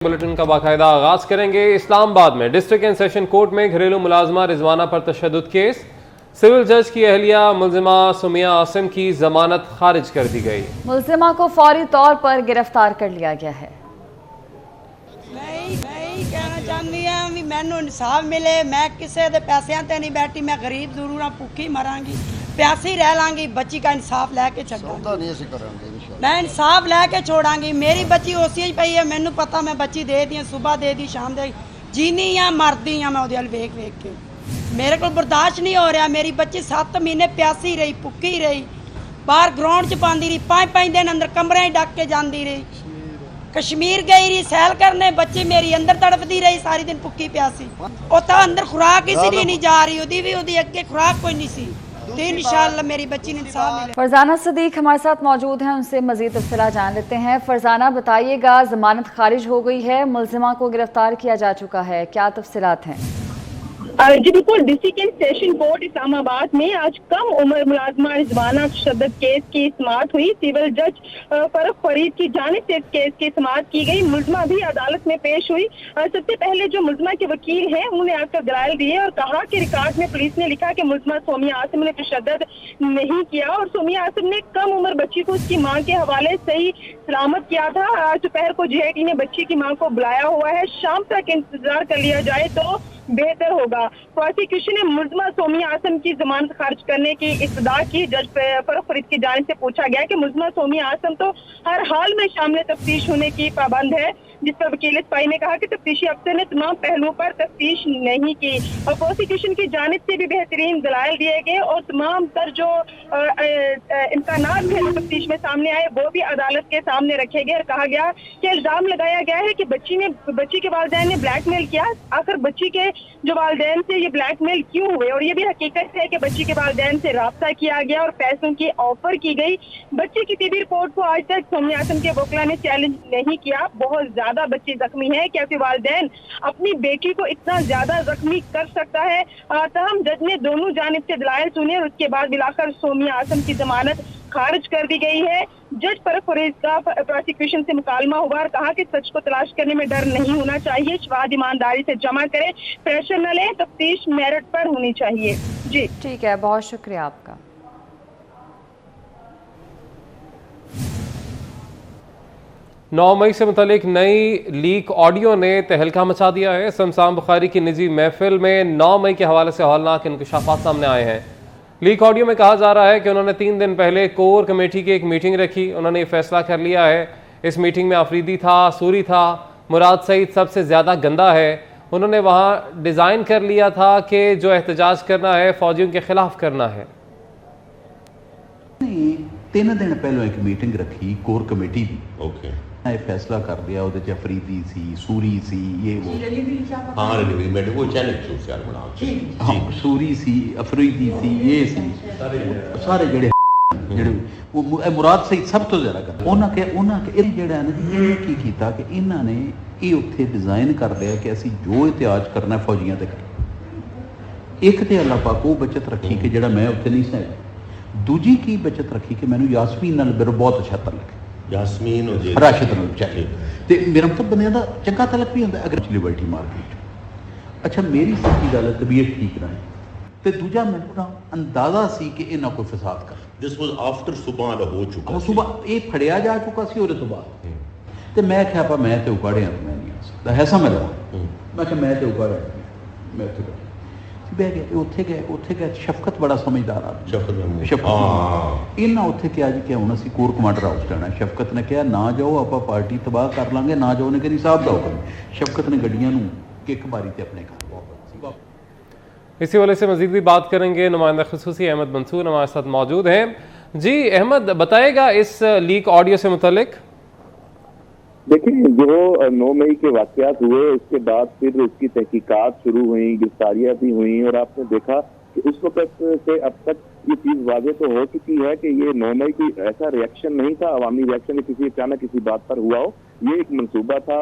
Bulletin का बाकायदा आगाज करेंगे। इस्लामाबाद में डिस्ट्रिक्ट एंड सेशन कोर्ट में घरेलू मुलाजमा रिजवाना पर तशद्दुद केस। सिविल जज की अहलिया मुलजिमा सुमिया आसिम की जमानत खारिज कर दी गई। मुलजिमा को फौरी तौर पर गिरफ्तार कर लिया गया है। कहना चाहती हाँ भी मैनू इंसाफ मिले। मैं किसी के पैसों ते नहीं बैठी, मैं गरीब जरूर हाँ, भुखी मरांगी, प्यासी रह लांगी, बच्ची का इंसाफ लैके छोड़ांगी। मैं इंसाफ लैके छोड़ांगी। मेरी बच्ची उसी ही पई है, मैनू पता, मैं बच्ची दे दी, सुबह दे दी, शाम दे, जीनी या मरदी हाँ मैं उहदे अल वेख वेख के। मेरे को बर्दाश्त नहीं हो रहा। मेरी बच्ची 7 महीने प्यासी रही, भुखी रही, बाहर ग्राउंड च पाती रही, 5-5 दिन अंदर कमरे डक के जाती रही, कश्मीर गई रही सैल करने, बच्ची मेरी अंदर तड़पती रही, सारी दिन भुखी प्यासी। उतना अंदर खुराक इसलिए नहीं जा रही, उदी अगे खुराक कोई नहीं सी। तो इंशाअल्लाह मेरी बच्ची ने इंसाफ मिले। फरजाना सदीक हमारे साथ मौजूद हैं, उनसे मजीद तफसीलात जान लेते हैं। फरजाना बताइएगा, जमानत खारिज हो गई है, मुलजिमा को गिरफ्तार किया जा चुका है, क्या तफसीलात हैं? जी बिल्कुल, district and session court Islamabad में आज कम उम्र मुलाजमा रिजवाना तशद्दुद केस की समाअत हुई। सिविल जज फरख फरीद की जानिब से इस केस की समाअत की गई। मुलजिमा भी अदालत में पेश हुई। सबसे पहले जो मुलजिमा के वकील हैं उन्होंने आकर दलाइल दिए और कहा कि रिकॉर्ड में पुलिस ने लिखा कि मुलजिमा सुमिया आसिम ने तशद्दुद नहीं किया और सुमिया आसिम ने कम उम्र बच्ची को उसकी माँ के हवाले सही सलामत किया था। आज दोपहर को GIT ने बच्ची की माँ को बुलाया हुआ है, शाम तक इंतजार कर लिया जाए तो बेहतर होगा। प्रोसिक्यूशन ने मुलजिमा सुमिया आसिम की जमानत खारिज करने की इस्तदा की। जज फरख फरीद की जानिब से पूछा गया कि मुलजिमा सुमिया आसिम तो हर हाल में शामिल तफ्तीश होने की पाबंद है, जिस पर वकील इस्पाई ने कहा कि तफ्तीशी अफसर ने तमाम पहलुओं पर तफ्तीश नहीं की। और प्रोसिक्यूशन की जानिब से भी बेहतरीन दलाइल दिए गए और तमाम तर जो इम्कानात थे तफ्तीश में सामने आए वो भी अदालत के सामने रखे गए और कहा गया कि इल्जाम लगाया गया है कि बच्ची के वालिदैन ने ब्लैकमेल किया। आखिर बच्ची के जो वालिदैन से ये ब्लैकमेल क्यों हुए, और ये भी हकीकत है कि बच्ची के वालिदैन से राब्ता किया गया और पैसों की ऑफर की गई। बच्ची की तिबी रिपोर्ट को आज तक सुमिया आसिम के वकील ने चैलेंज नहीं किया। बहुत ज्यादा बच्ची जख्मी है, कैसे वालिदैन अपनी बेटी को इतना ज्यादा जख्मी कर सकता है। तहम जज ने दोनों जानिब से दलाइल सुने और उसके बाद मिलाकर सुमिया आसिम की जमानत खारिज कर दी गई है। जज फरख फरीद का प्रोसिक्यूशन से मुकालमा हुआ और कहा कि सच को तलाश करने में डर नहीं होना चाहिए, शवाहिद ईमानदारी से जमा करें, प्रेशर न लें, तफ्तीश मेरिट पर होनी चाहिए। जी ठीक है, बहुत शुक्रिया आपका। 9 मई से मुतालिक नई लीक ऑडियो ने तहलका मचा दिया है। शमशान बुखारी की निजी महफिल में 9 मई के हवाले से हौलनाक इंकशाफात सामने आए हैं। लीक ऑडियो में कहा जा रहा है कि उन्होंने 3 दिन पहले कोर कमेटी की एक मीटिंग रखी। उन्होंने ये फैसला कर लिया है, इस मीटिंग में अफरीदी था, सूरी था, मुराद सईद सबसे ज़्यादा गंदा है। उन्होंने वहाँ डिज़ाइन कर लिया था कि जो एहतजाज करना है फौजियों के खिलाफ करना है। 3 दिन पहले एक मीटिंग रखी कोर कमेटी की, फैसला कर लिया ਉਹਦੇ ਚ अफरीदी सी, सूरी सी, ये वो हाँ सूरी सी, अफरीदी सी, ये सी, सारे ਜਿਹੜੇ ਉਹ ਮੁਰਾਦ ਸਈਦ ਸਭ ਤੋਂ ਜ਼ਿਆਦਾ ਕਰ ਉਹਨਾਂ ਕੇ ਇਹ ਜਿਹੜਾ ਨਾ ਇਹ ਕੀ ਕੀਤਾ ਕਿ ਇਹਨਾਂ ਨੇ ਇਹ ਉੱਥੇ ਡਿਜ਼ਾਈਨ ਕਰ ਲਿਆ ਕਿ ਅਸੀਂ ਜੋ ਇਤਿਹਾਜ ਕਰਨਾ ਫੌਜੀਆਂ ਤੇ ਕਰ। ਇੱਕ ਤੇ ਅੱਲਾਹ ਪਾਕ ਉਹ ਬਚਤ ਰੱਖੀ ਕਿ ਜਿਹੜਾ ਮੈਂ ਉੱਥੇ ਨਹੀਂ ਸੀ। दूजी की बचत रखी कि मैंने यासमीन नाल मेरा बहुत अच्छा तलक है, यासमीन और राशिद नाल चाहिए ते मेरा मतलब बंदे दा चंगा तलक भी होंदा अगर लिबर्टी मार्केट। अच्छा मेरी सच्ची गल तबीयत ठीक ना है ते दूजा मैनू ना अंदाजा सी कि इन्ना कोई फसाद कर। दिस वाज आफ्टर सुबह हो चुका, सुबह ये फड़िया जा चुका सी और तो बाद ते मैं क्या पा मैं ते उकाड़िया तो मैं नहीं आ सकता है समझ ला। मैं क्या मैं ते उकाड़िया मैं तो बह गए उत्थे गए शफकत बड़ा समझदार आदमी शफकत इन्ना उत्थे क्या जी क्या हुण असीं कोर कमांडर हाउस जाना। शफकत ने कहा ना जाओ आपां पार्टी तबाह कर लांगे, ना जाओ ने कहा साहब जाओ कर। शफकत ने गड्डियां नूं किक मारी ते अपने घर। इसी वाले से मजीद भी बात करेंगे। नुमाइंदा खुसूसी अहमद मंसूर हमारे साथ मौजूद हैं। जी अहमद, बताएगा इस लीक ऑडियो से मुतल्लिक। देखिए, जो 9 मई के वाकयात हुए उसके बाद फिर उसकी तहकीकात शुरू हुई, गिरफ्तारियां भी हुई और आपने देखा कि उस वक्त से अब तक ये चीज वाजे तो हो चुकी है कि ये 9 मई की ऐसा रिएक्शन नहीं था, अवामी रिएक्शन किसी अचानक किसी बात पर हुआ हो। ये एक मंसूबा था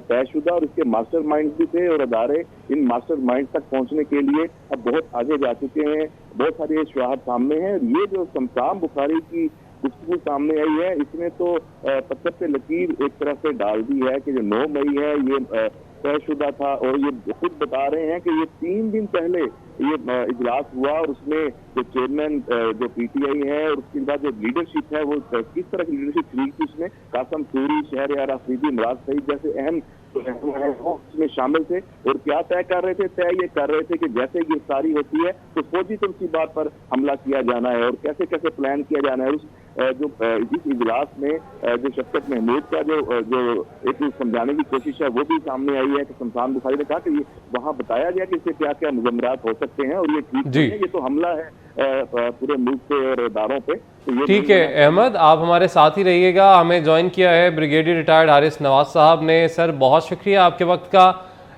तयशुदा और इसके मास्टरमाइंड भी थे और अदारे इन मास्टरमाइंड तक पहुंचने के लिए अब बहुत आगे जा चुके हैं। बहुत सारे शवाहद सामने हैं। ये जो शमशान बुखारी की गुफ्तगू सामने आई है, इसने तो पत्थर पे लकीर एक तरह से डाल दी है कि जो 9 मई है ये तयशुदा था। और ये खुद बता रहे हैं कि ये 3 दिन पहले ये इजलास हुआ और उसमें जो चेयरमैन जो पीटीआई है और उसके बाद जो लीडरशिप है वो किस तरह की लीडरशिप थी कि उसमें कासम सूरी, शहरयार अफरीदी, इमरान सईद जैसे अहम वो उसमें शामिल थे। और क्या तय कर रहे थे? तय ये कर रहे थे कि जैसे गिरफ्तारी होती है तो फौजी तनसीबात पर हमला किया जाना है और कैसे कैसे प्लान किया जाना है। उस जो इस इजलास में जो शफकत महमूद का जो एक समझाने की कोशिश है वो भी सामने आई है कि शमशान बुखारी ने कहा कि ये वहाँ बताया गया कि इससे क्या क्या मुजम्मरात हो सकते हैं और ये ठीक नहीं है, ये तो हमला है पूरे मुल्क पे और इदारों पे। तो ठीक है अहमद, आप हमारे साथ ही रहिएगा। हमें ज्वाइन किया है ब्रिगेडियर रिटायर्ड हारिस नवाज साहब ने। सर बहुत शुक्रिया आपके वक्त का।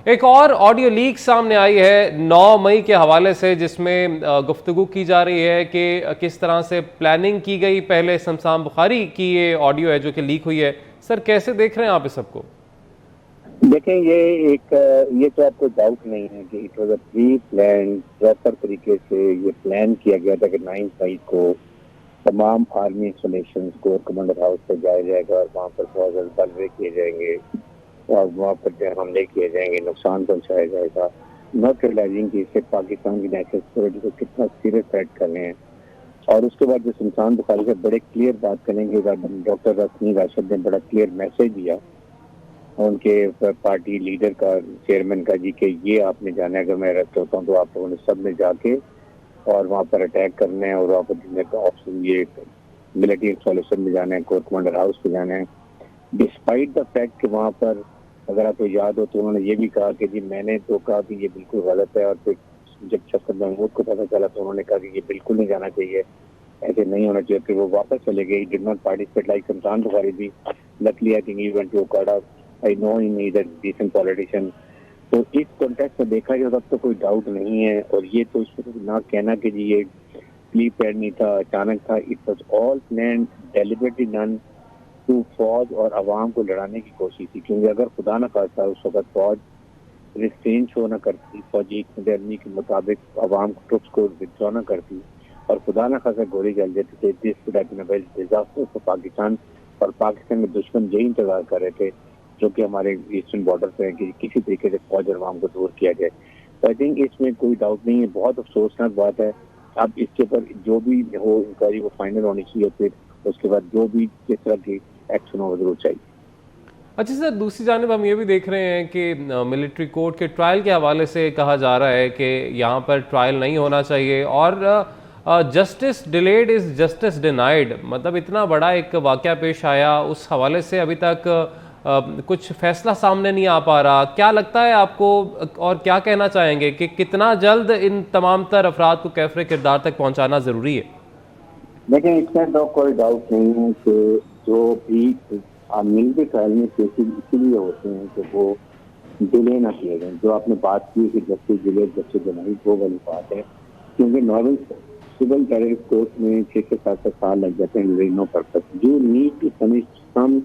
एक और ऑडियो लीक सामने आई है 9 मई के हवाले से, जिसमें गुफ्तगू की जा रही है कि किस तरह से प्लानिंग की गई। पहले शमशान बुखारी की ये ऑडियो है जो कि लीक हुई है। सर कैसे देख रहे हैं आप इस सबको? देखें, ये तो आपको डाउट नहीं है कि it was a pre plan, proper तरीके से ये प्लान किया गया था कि 9 मई को तमाम आर्मी इंस्टॉलेशंस को कमांडर हाउस पर जाया जाएगा और वहाँ पर बहुत ज़्यादा बलवे किए जाएंगे और वहाँ पर जो हमले किए जाएंगे, नुकसान पहुँचाया जाएगा, नॉट रियलाइजिंग कि इससे पाकिस्तान की नेशनल सिक्योरिटी को कितना सीरियस थ्रेट कर रहे हैं। और उसके बाद जो शमशान बुखारी से बड़े क्लियर बात करेंगे, डॉक्टर रश्मि राशिद ने बड़ा क्लियर मैसेज दिया उनके पार्टी लीडर का, चेयरमैन का, जी कि ये आपने जाना है, अगर मैं अरेस्ट होता हूँ तो आप लोगों ने सब में जाके और वहाँ पर अटैक करना है और वहाँ पर ऑप्शन ये मिलिट्री इंस्टॉलेशन में जाना है, कोर कमांडर हाउस पे जाना है। डिस्पाइट द फैक्ट कि वहाँ पर अगर आपको याद हो तो उन्होंने ये भी कहा कि जी मैंने तो कहा कि ये बिल्कुल गलत है। और फिर जब शफकत महमूद को पता चला तो उन्होंने कहा कि ये बिल्कुल नहीं जाना चाहिए, ऐसे नहीं होना चाहिए। फिर वो वापस चले गए, डिड नॉट पार्टिसिपेट लाइक शमशान बुखारी भी। Luckily I think he went to Okara. I know he need a decent politician. तो इस कॉन्टेक्स्ट में देखा जाए तब तो कोई डाउट नहीं है। और ये तो इसमें ना कहना कि जी ये प्री प्लान नहीं था, अचानक था। It was all plan, deliberately done to फौज और अवाम को लड़ाने की कोशिश थी। क्योंकि अगर खुदा न खास्ता उस वक्त फौज रिस्ट्रेन शो न करती, फौजी जर्नी के मुताबिक अवाम ट्रुप्स को विथड्रॉ न करती और खुदा न खास्ता गोली चल जाती थे, this would have been a very disaster for Pakistan. और पाकिस्तान में दुश्मन यही इंतजार कर रहे थे जो कि हमारे ईस्टर्न बॉर्डर पे है कि किसी तरीके से फौज और अवाम को दूर किया जाए। तो आई थिंक इसमें कोई डाउट नहीं है, बहुत अफसोसनाक बात है। अब इसके ऊपर जो भी हो इंक्वायरी वो फाइनल होनी चाहिए, फिर उसके बाद जो भी जिस तरह की एक्शन हो जरूर चाहिए। अच्छा सर, दूसरी जानिब हम ये भी देख रहे हैं कि मिलिट्री कोर्ट के ट्रायल के हवाले से कहा जा रहा है कि यहाँ पर ट्रायल नहीं होना चाहिए और justice delayed is justice denied. मतलब इतना बड़ा एक वाक़या पेश आया, उस हवाले से अभी तक कुछ फैसला सामने नहीं आ पा रहा। क्या लगता है आपको और क्या कहना चाहेंगे कि कितना जल्द इन तमाम तर अफराद को कैफरे किरदार तक पहुँचाना ज़रूरी है? लेकिन इसमें तो कोई डाउट नहीं है कि जो भी मिलिट्री ट्रायल में केसेस इसीलिए होते हैं कि वो डिले ना किए गए। जो आपने बात की कि जस्टिस डिले जस्टिस डिनाइड, वो वाली बात है। क्योंकि नॉर्मल सिविल टेररिस्ट कोर्ट में 6 से 7 साल लग जाते हैं, no purpose. You need to punish some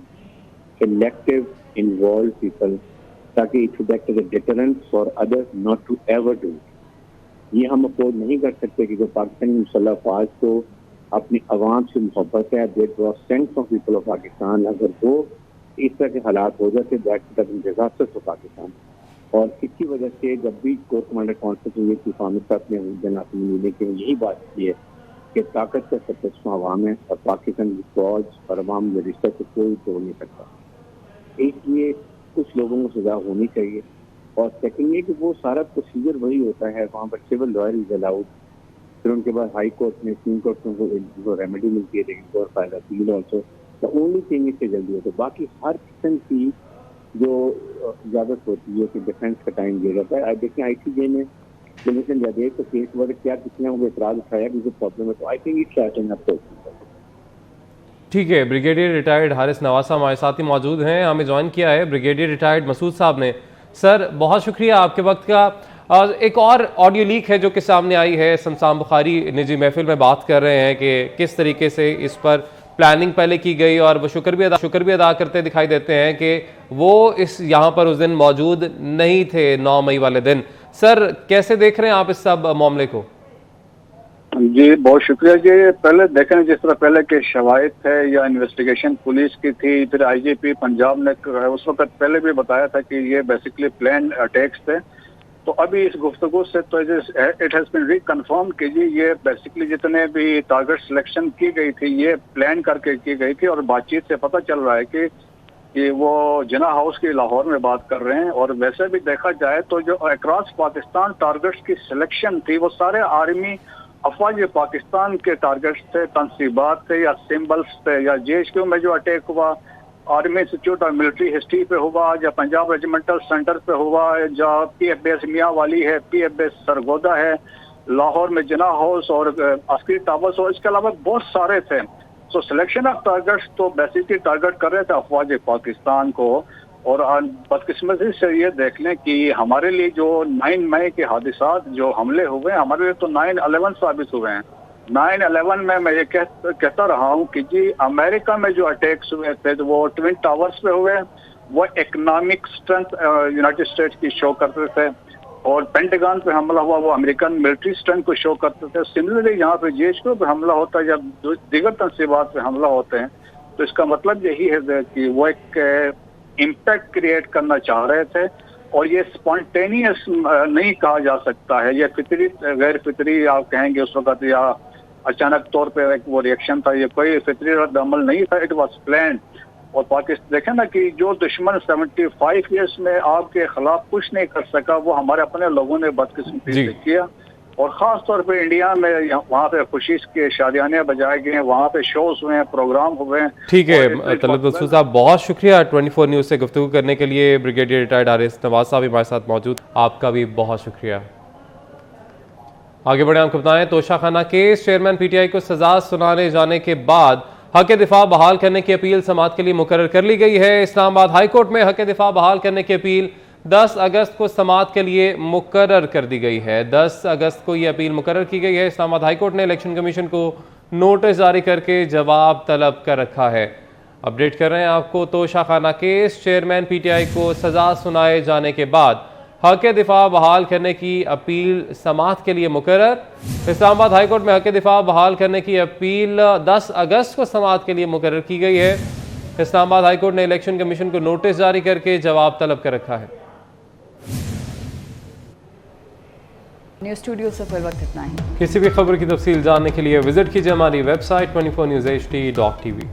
selective involved people ताकि it should act as a deterrent for others not to ever do it. ये हम अफोर्ड नहीं कर सकते कि जो पाकिस्तानी मुसल्लह फौज को अपनी आवाम से मोहब्बत है, they draw strength from people of Pakistan, अगर वो इस तरह के हालात हो जाते that is disaster for Pakistan. और इसी वजह से जब भी कोर कमांडर कॉन्फ्रेंस हुई थी, फामिद साहब ने जनाब मिलने की यही बात की है कि ताकत का सबसे अवाम है और पाकिस्तान की फौज और अवाम में रिश्ते से कोई तोड़ नहीं सकता। इसलिए कुछ लोगों को सजा होनी चाहिए। और सेकंड ये कि वो सारा प्रोसीजर वही होता है, वहाँ पर सिविल लॉयर इज अलाउड, फिर उनके बाद हाई कोर्ट में, सुप्रीम कोर्ट में उनको रेमेडी मिलती है, लेकिन for file appeal also. The only thing इससे जल्दी होता है। बाकी हर किस्म की जो इजाजत होती है कि डिफेंस का टाइम दिया जाता है। देखें ICJ में कमीशन जदेव तो केस वर्ग क्या कितने होंगे एतराज उठाया कि प्रॉब्लम है, तो I think it's happening up. ठीक है, ब्रिगेडियर रिटायर्ड हारिस नवाज साहब हमारे साथ ही मौजूद हैं। हमें ज्वाइन किया है ब्रिगेडियर रिटायर्ड मसूद साहब ने। सर बहुत शुक्रिया आपके वक्त का। एक और ऑडियो लीक है जो कि सामने आई है, शमशान बुखारी निजी महफिल में बात कर रहे हैं कि किस तरीके से इस पर प्लानिंग पहले की गई और वो शुक्र भी अदा करते दिखाई देते हैं कि वो इस यहाँ पर उस दिन मौजूद नहीं थे 9 मई वाले दिन। सर कैसे देख रहे हैं आप इस सब मामले को? जी बहुत शुक्रिया जी। पहले देखें जिस तरह पहले के शवाहिद थे या इन्वेस्टिगेशन पुलिस की थी, फिर आईजीपी पंजाब ने उस वक्त पहले भी बताया था कि ये बेसिकली प्लान अटैक्स थे। तो अभी इस गुफ्तगू से तो इट हैज बीन रिकन्फर्म कि जी ये बेसिकली जितने भी टारगेट सिलेक्शन की गई थी ये प्लान करके की गई थी। और बातचीत से पता चल रहा है कि वो जिना हाउस की लाहौर में बात कर रहे हैं। और वैसे भी देखा जाए तो जो अक्रॉस पाकिस्तान टारगेट्स की सिलेक्शन थी वो सारे आर्मी अफवाज पाकिस्तान के टारगेट्स थे, तनसीबात थे या सिंबल्स थे, या JHQ में जो अटैक हुआ आर्मी इंस्टीट्यूट और मिलिट्री हिस्ट्री पे हुआ, या पंजाब रेजिमेंटल सेंटर पे हुआ, या PF बेस मियाँ वाली है, PF बेस सरगोदा है, लाहौर में जिना हाउस और अस्करी टावर्स और इसके अलावा बहुत सारे थे। सो सिलेक्शन ऑफ टारगेट्स तो बेसिकली टारगेट कर रहे थे अफवाज पाकिस्तान को। और बदकिस्मती से ये देख लें कि हमारे लिए जो 9 मई के हादिसात जो हमले हुए हैं हमारे लिए तो 9/11 साबित हुए हैं। 9/11 में मैं ये कहता रहा हूँ कि जी अमेरिका में जो अटैक्स हुए थे तो वो ट्विन टावर्स पे हुए, वो इकोनॉमिक स्ट्रेंथ यूनाइटेड स्टेट्स की शो करते थे। और पेंटागन पे हमला हुआ वो अमेरिकन मिलिट्री स्ट्रेंथ को शो करते थे। सिमिलरली यहाँ पे JHQ पे हमला होता है या दीगर तनसीबात पे हमला होते हैं तो इसका मतलब यही है कि वो एक इम्पैक्ट क्रिएट करना चाह रहे थे। और ये स्पॉन्टेनियस नहीं कहा जा सकता है, ये फितरी गैर फितरी आप कहेंगे उस वक्त या अचानक तौर पे एक वो रिएक्शन था, ये कोई फितरी रद्द अमल नहीं था, इट वाज प्लान्ड। और पाकिस्तान देखें ना कि जो दुश्मन 75 ईयर्स में आपके खिलाफ कुछ नहीं कर सका वो हमारे अपने लोगों ने बदकिस्मती से किया। और ख़ास तौर पे इंडिया में वहाँ पे खुशी के शादियाने बजाए गए हैं, वहाँ पे शोज हुए हैं, प्रोग्राम हुए हैं। ठीक है तलत मसूद साहब, बहुत शुक्रिया 24 न्यूज़ से गुफ्तगू करने के लिए। ब्रिगेडियर रिटायर्ड RS नवाज साहब हमारे साथ मौजूद, आपका भी बहुत शुक्रिया। आगे बढ़े आपको बताएं, तोशाखाना केस चेयरमैन PTI को सजा सुनाने जाने के बाद हक दिफा बहाल करने की अपील समाअत के लिए मुकर्रर कर ली गई है। इस्लामाबाद हाई कोर्ट में हक दिफा बहाल करने की अपील 10 अगस्त को समाअत के लिए मुकर्रर कर दी गई है। 10 अगस्त को यह अपील मुकर्रर की गई है। इस्लामाबाद हाई कोर्ट ने इलेक्शन कमीशन को नोटिस जारी करके जवाब तलब कर रखा है। अपडेट कर रहे हैं आपको, तोशाखाना केस चेयरमैन PTI को सजा सुनाए जाने के बाद हक दिफा बहाल करने की अपील समाअत के लिए मुकर्रर। इस्लामाबाद हाई कोर्ट में हक दिफा बहाल करने की अपील 10 अगस्त को समाअत के लिए मुकर्रर की गई है। इस्लामाबाद हाई कोर्ट ने इलेक्शन कमीशन को नोटिस जारी करके जवाब तलब कर रखा है। न्यूज़ स्टूडियो से फिर वक्त इतना ही। किसी भी खबर की तफसील जानने के लिए विजिट कीजिए हमारी वेबसाइट 24newshd.tv।